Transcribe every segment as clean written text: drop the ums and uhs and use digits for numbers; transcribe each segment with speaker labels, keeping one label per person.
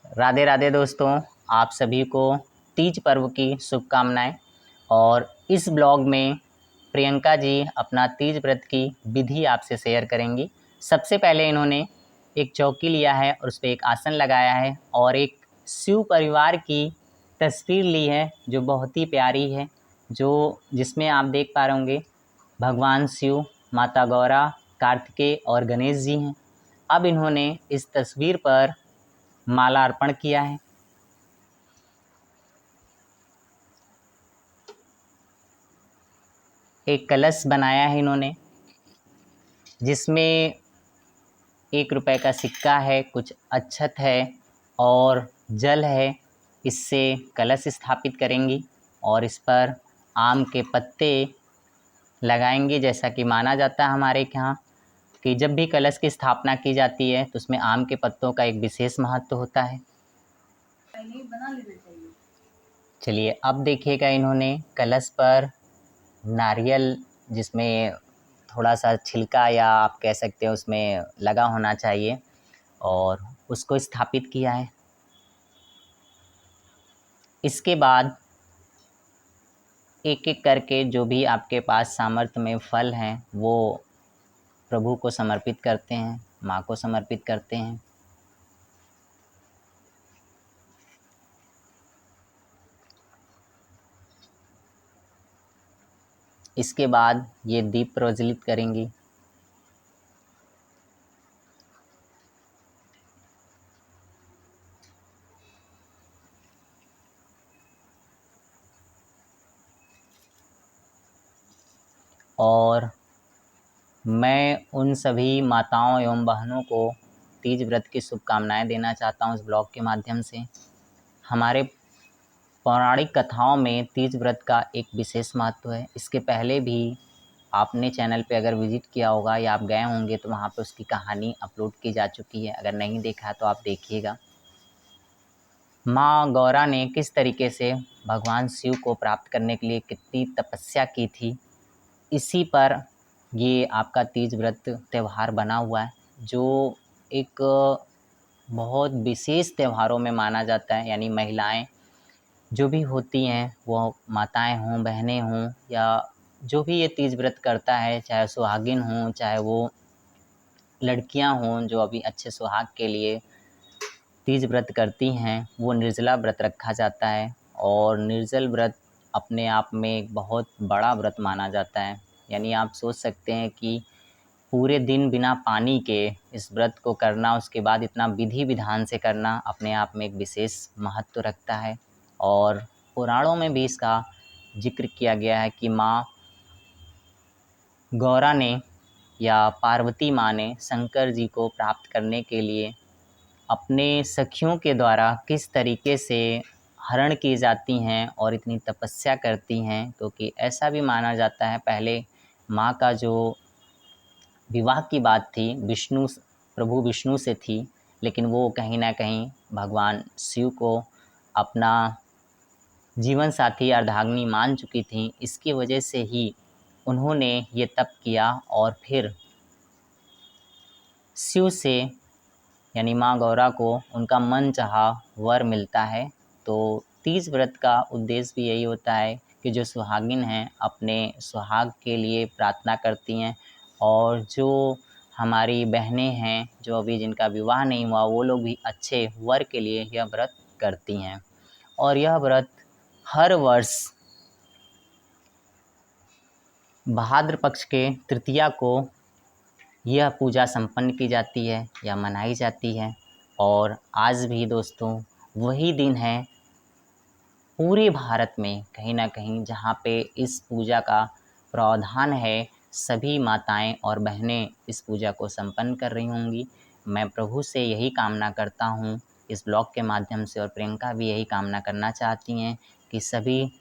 Speaker 1: राधे राधे दोस्तों, आप सभी को तीज पर्व की शुभकामनाएं। और इस ब्लॉग में प्रियंका जी अपना तीज व्रत की विधि आपसे शेयर करेंगी। सबसे पहले इन्होंने एक चौकी लिया है और उस पर एक आसन लगाया है और एक शिव परिवार की तस्वीर ली है जो बहुत ही प्यारी है, जिसमें आप देख पा रहे होंगे भगवान शिव, माता गौरा, कार्तिकेय और गणेश जी हैं। अब इन्होंने इस तस्वीर पर माला अर्पण किया है। एक कलश बनाया है इन्होंने, जिसमें 1 रुपए का सिक्का है, कुछ अक्षत है और जल है। इससे कलश स्थापित करेंगी और इस पर आम के पत्ते लगाएंगे। जैसा कि माना जाता है हमारे यहाँ कि जब भी कलश की स्थापना की जाती है तो उसमें आम के पत्तों का एक विशेष महत्व होता है। चलिए, अब देखिएगा, इन्होंने कलश पर नारियल, जिसमें थोड़ा सा छिलका या आप कह सकते हैं उसमें लगा होना चाहिए, और उसको स्थापित किया है। इसके बाद एक एक करके जो भी आपके पास सामर्थ्य में फल हैं वो प्रभु को समर्पित करते हैं, माँ को समर्पित करते हैं। इसके बाद ये दीप प्रज्वलित करेंगी। और मैं उन सभी माताओं एवं बहनों को तीज व्रत की शुभकामनाएं देना चाहता हूं इस ब्लॉग के माध्यम से। हमारे पौराणिक कथाओं में तीज व्रत का एक विशेष महत्व है। इसके पहले भी आपने चैनल पे अगर विजिट किया होगा या आप गए होंगे तो वहाँ पे उसकी कहानी अपलोड की जा चुकी है। अगर नहीं देखा तो आप देखिएगा। माँ गौरा ने किस तरीके से भगवान शिव को प्राप्त करने के लिए कितनी तपस्या की थी, इसी पर ये आपका तीज व्रत त्यौहार बना हुआ है, जो एक बहुत विशेष त्योहारों में माना जाता है। यानी महिलाएं जो भी होती हैं, वो माताएं हों, बहनें हों, या जो भी ये तीज व्रत करता है, चाहे सुहागिन हों, चाहे वो लड़कियां हों जो अभी अच्छे सुहाग के लिए तीज व्रत करती हैं, वो निर्जला व्रत रखा जाता है। और निर्जल व्रत अपने आप में एक बहुत बड़ा व्रत माना जाता है। यानी आप सोच सकते हैं कि पूरे दिन बिना पानी के इस व्रत को करना, उसके बाद इतना विधि विधान से करना, अपने आप में एक विशेष महत्व रखता है। और पुराणों में भी इसका जिक्र किया गया है कि माँ गौरा ने या पार्वती माँ ने शंकर जी को प्राप्त करने के लिए अपने सखियों के द्वारा किस तरीके से हरण की जाती हैं और इतनी तपस्या करती हैं। क्योंकि ऐसा भी माना जाता है, पहले माँ का जो विवाह की बात थी प्रभु विष्णु से थी, लेकिन वो कहीं ना कहीं भगवान शिव को अपना जीवन साथी अर्धांगिनी मान चुकी थी। इसकी वजह से ही उन्होंने ये तप किया और फिर शिव से, यानी माँ गौरा को, उनका मन चाहा वर मिलता है। तो तीज व्रत का उद्देश्य भी यही होता है कि जो सुहागिन हैं अपने सुहाग के लिए प्रार्थना करती हैं, और जो हमारी बहनें हैं जो अभी जिनका विवाह नहीं हुआ, वो लोग भी अच्छे वर के लिए यह व्रत करती हैं। और यह व्रत हर वर्ष भाद्र पक्ष के तृतीया को यह पूजा संपन्न की जाती है या मनाई जाती है। और आज भी दोस्तों वही दिन है पूरे भारत में कहीं ना कहीं जहाँ पे इस पूजा का प्रावधान है। सभी माताएं और बहनें इस पूजा को संपन्न कर रही होंगी। मैं प्रभु से यही कामना करता हूँ इस ब्लॉग के माध्यम से, और प्रियंका भी यही कामना करना चाहती हैं कि सभी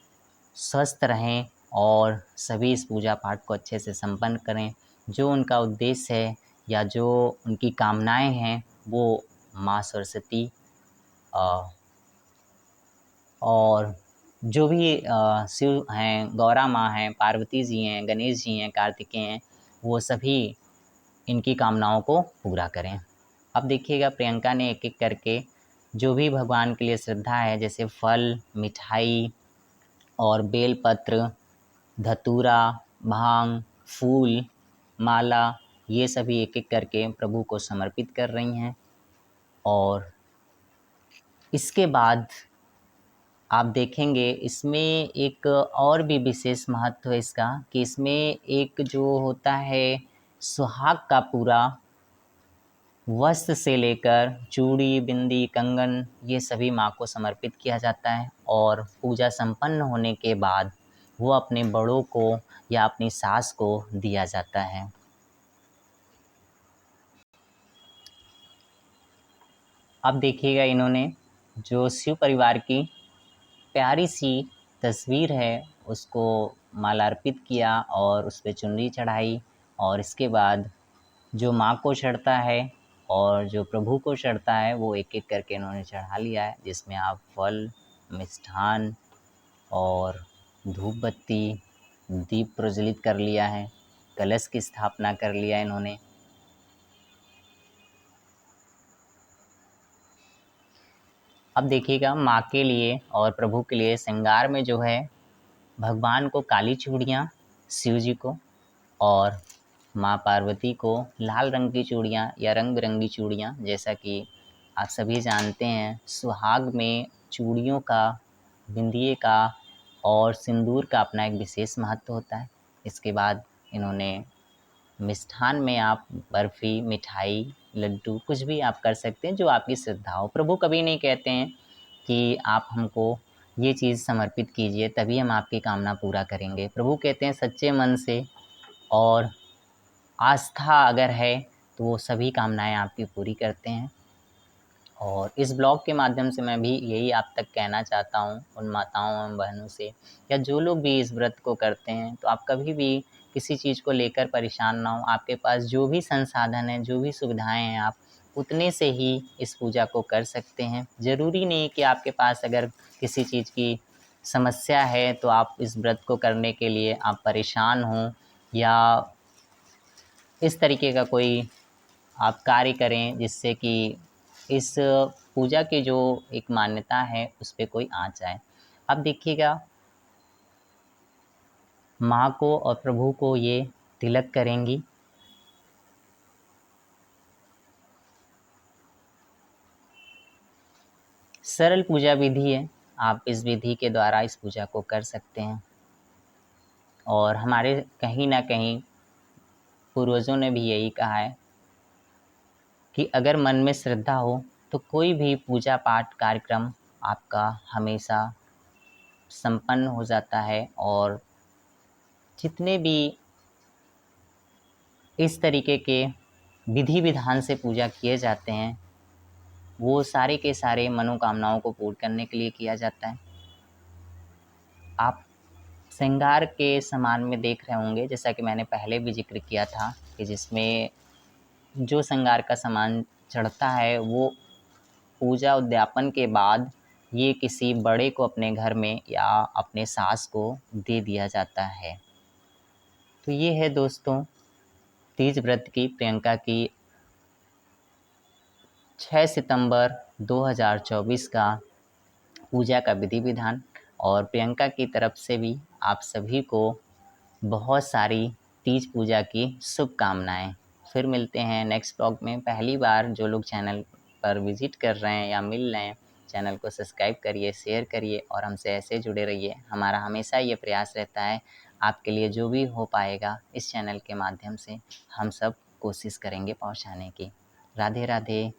Speaker 1: स्वस्थ रहें और सभी इस पूजा पाठ को अच्छे से संपन्न करें। जो उनका उद्देश्य है या जो उनकी कामनाएं हैं वो माँ सरस्वती और जो भी शिव हैं, गौरा माँ हैं, पार्वती जी हैं, गणेश जी हैं, कार्तिकेय हैं, वो सभी इनकी कामनाओं को पूरा करें। अब देखिएगा, प्रियंका ने एक एक करके जो भी भगवान के लिए श्रद्धा है, जैसे फल, मिठाई और बेलपत्र, धतूरा, भांग, फूल, माला, ये सभी एक-एक करके प्रभु को समर्पित कर रही हैं। और इसके बाद आप देखेंगे इसमें एक और भी विशेष महत्व है इसका, कि इसमें एक जो होता है सुहाग का पूरा वस्त्र से लेकर चूड़ी, बिंदी, कंगन, ये सभी माँ को समर्पित किया जाता है। और पूजा संपन्न होने के बाद वो अपने बड़ों को या अपनी सास को दिया जाता है। अब देखिएगा, इन्होंने जो शिव परिवार की प्यारी सी तस्वीर है उसको मालार्पित किया और उस पे चुनरी चढ़ाई, और इसके बाद जो माँ को चढ़ता है और जो प्रभु को चढ़ता है वो एक-एक करके इन्होंने चढ़ा लिया है, जिसमें आप फल, मिष्ठान और धूप बत्ती, दीप प्रज्वलित कर लिया है, कलश की स्थापना कर लिया इन्होंने। अब देखिएगा, माँ के लिए और प्रभु के लिए श्रृंगार में जो है, भगवान को काली चूड़ियाँ, शिव जी को, और माँ पार्वती को लाल रंग की चूड़ियाँ या रंग बिरंगी चूड़ियाँ। जैसा कि आप सभी जानते हैं, सुहाग में चूड़ियों का, बिंदिए का और सिंदूर का अपना एक विशेष महत्व होता है। इसके बाद इन्होंने मिष्ठान में आप बर्फ़ी, मिठाई, लड्डू, कुछ भी आप कर सकते हैं जो आपकी श्रद्धा हो। प्रभु कभी नहीं कहते हैं कि आप हमको ये चीज़ समर्पित कीजिए तभी हम आपकी कामना पूरा करेंगे। प्रभु कहते हैं सच्चे मन से और आस्था अगर है तो वो सभी कामनाएँ आपकी पूरी करते हैं। और इस ब्लॉग के माध्यम से मैं भी यही आप तक कहना चाहता हूँ, उन माताओं एवं बहनों से, या जो लोग भी इस व्रत को करते हैं, तो आप कभी भी किसी चीज़ को लेकर परेशान ना हो। आपके पास जो भी संसाधन है, जो भी सुविधाएं हैं, आप उतने से ही इस पूजा को कर सकते हैं। ज़रूरी नहीं कि आपके पास अगर किसी चीज़ की समस्या है तो आप इस व्रत को करने के लिए आप परेशान हों, या इस तरीके का कोई आप कार्य करें जिससे कि इस पूजा की जो एक मान्यता है उस पे कोई आँच आए। अब देखिएगा, माँ को और प्रभु को ये तिलक करेंगी। सरल पूजा विधि है, आप इस विधि के द्वारा इस पूजा को कर सकते हैं। और हमारे कहीं ना कहीं पूर्वजों ने भी यही कहा है कि अगर मन में श्रद्धा हो तो कोई भी पूजा पाठ कार्यक्रम आपका हमेशा संपन्न हो जाता है। और जितने भी इस तरीके के विधि विधान से पूजा किए जाते हैं वो सारे के सारे मनोकामनाओं को पूर्ण करने के लिए किया जाता है। आप श्रृंगार के सामान में देख रहे होंगे, जैसा कि मैंने पहले भी जिक्र किया था, कि जिसमें जो श्रृंगार का सामान चढ़ता है वो पूजा उद्यापन के बाद ये किसी बड़े को अपने घर में या अपने सास को दे दिया जाता है। तो ये है दोस्तों तीज व्रत की प्रियंका की 6 सितंबर 2024 का पूजा का विधि विधान। और प्रियंका की तरफ से भी आप सभी को बहुत सारी तीज पूजा की शुभकामनाएं। फिर मिलते हैं नेक्स्ट ब्लॉग में। पहली बार जो लोग चैनल पर विज़िट कर रहे हैं या मिल रहे हैं, चैनल को सब्सक्राइब करिए, शेयर करिए और हमसे ऐसे जुड़े रहिए। हमारा हमेशा ये प्रयास रहता है आपके लिए जो भी हो पाएगा इस चैनल के माध्यम से हम सब कोशिश करेंगे पहुंचाने की। राधे राधे।